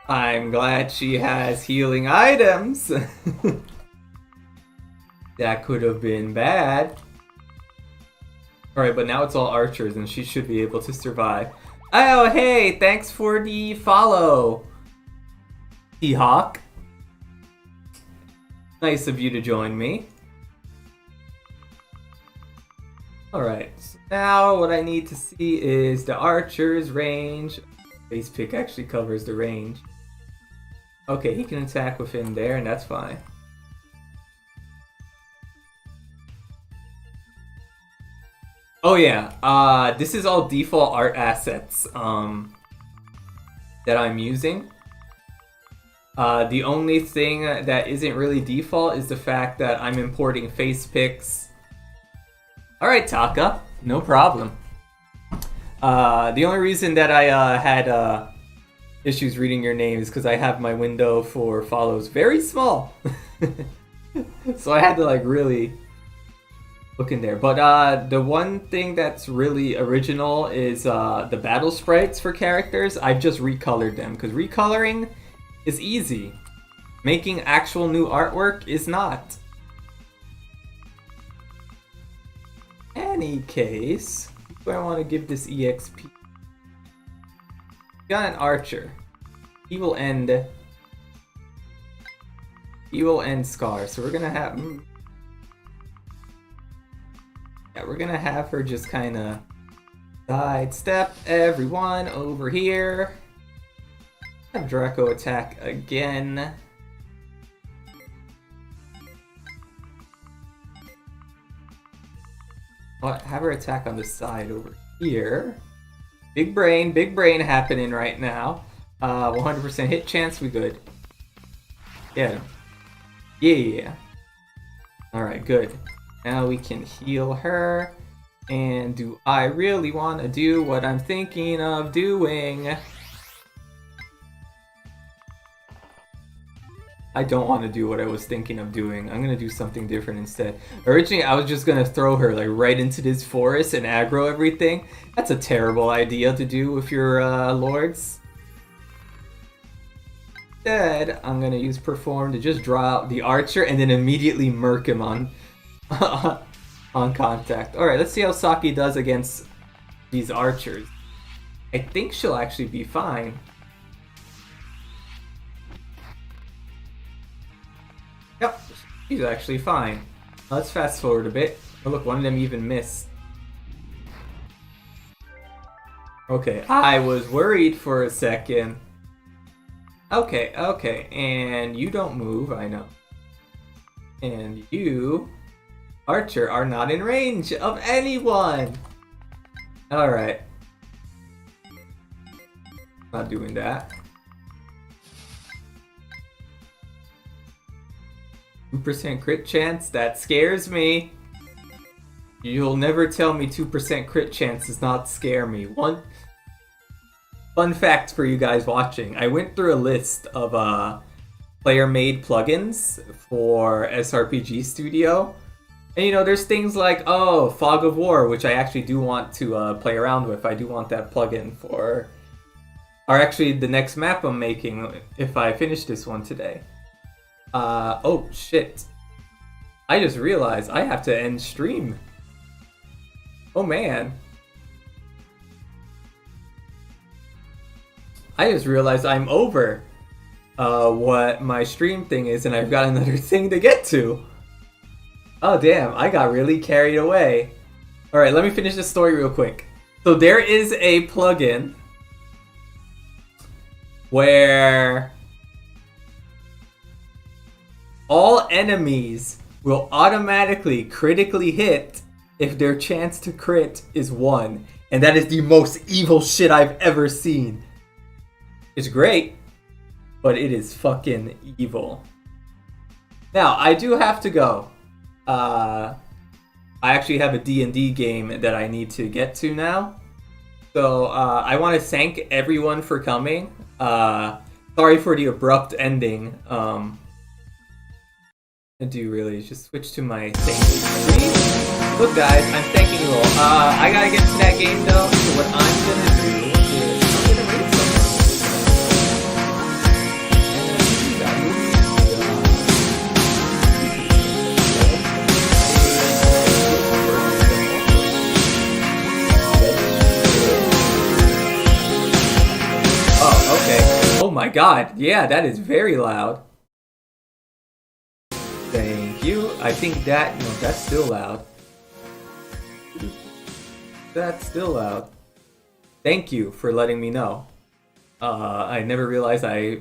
I'm glad she has healing items. That could have been bad. Alright, but now it's all archers and she should be able to survive. Oh, hey, thanks for the follow, T-Hawk. Nice of you to join me. Alright, so now what I need to see is the archer's range. Base pick actually covers the range. Okay, he can attack within there, and that's fine. Oh yeah, this is all default art assets that I'm using. The only thing that isn't really default is the fact that I'm importing face pics. Alright, Taka, no problem. The only reason that I had issues reading your name is because I have my window for follows very small. So I had to like really look in there. But the one thing that's really original is the battle sprites for characters. I've just recolored them because recoloring is easy. Making actual new artwork is not. Any case, who do I want to give this EXP? Got an archer. He will end Scar. So we're gonna have Yeah, we're gonna have her just kind of sidestep everyone over here. Have Draco attack again. Have her attack on the side over here. Big brain happening right now. 100% hit chance, we good. Get him. Yeah. Alright, good. Now we can heal her. And do I really want to do what I'm thinking of doing? I don't want to do what I was thinking of doing. I'm gonna do something different instead. Originally, I was just gonna throw her like right into this forest and aggro everything. That's a terrible idea to do with your lords. Instead, I'm gonna use Perform to just draw out the archer and then immediately murk him on on contact. All right, let's see how Saki does against these archers. I think she'll actually be fine. Yep, she's actually fine. Let's fast forward a bit. Oh look, one of them even missed. Okay, I was worried for a second. Okay, and you don't move, I know. And you, Archer, are not in range of anyone! Alright. Not doing that. 2% crit chance? That scares me. You'll never tell me 2% crit chance does not scare me. One fun fact for you guys watching. I went through a list of player-made plugins for SRPG Studio. And you know, there's things like, oh, Fog of War, which I actually do want to play around with. I do want that plugin for... Or actually, the next map I'm making, if I finish this one today. Oh shit. I just realized I have to end stream. Oh man. I just realized I'm over what my stream thing is and I've got another thing to get to. Oh damn, I got really carried away. Alright, let me finish this story real quick. So there is a plugin where all enemies will automatically critically hit if their chance to crit is 1. And that is the most evil shit I've ever seen. It's great, but it is fucking evil. Now, I do have to go. I actually have a D&D game that I need to get to now. So, I want to thank everyone for coming. Sorry for the abrupt ending. I do really just switch to my thank you screen. Look guys, I'm thanking you all. I gotta get to that game though, so what I'm gonna do is I'm gonna rate Oh, okay. Oh my god, yeah, that is very loud. Thank you. I think that... No, that's still loud. That's still loud. Thank you for letting me know. I never realized I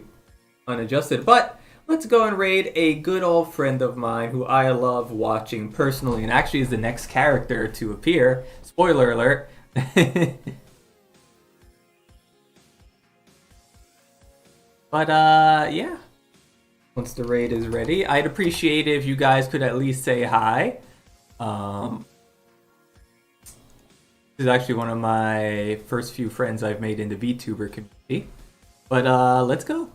unadjusted. But let's go and raid a good old friend of mine who I love watching personally and actually is the next character to appear. Spoiler alert. But, yeah. Once the raid is ready, I'd appreciate it if you guys could at least say hi. This is actually one of my first few friends I've made in the Vtuber community. But let's go.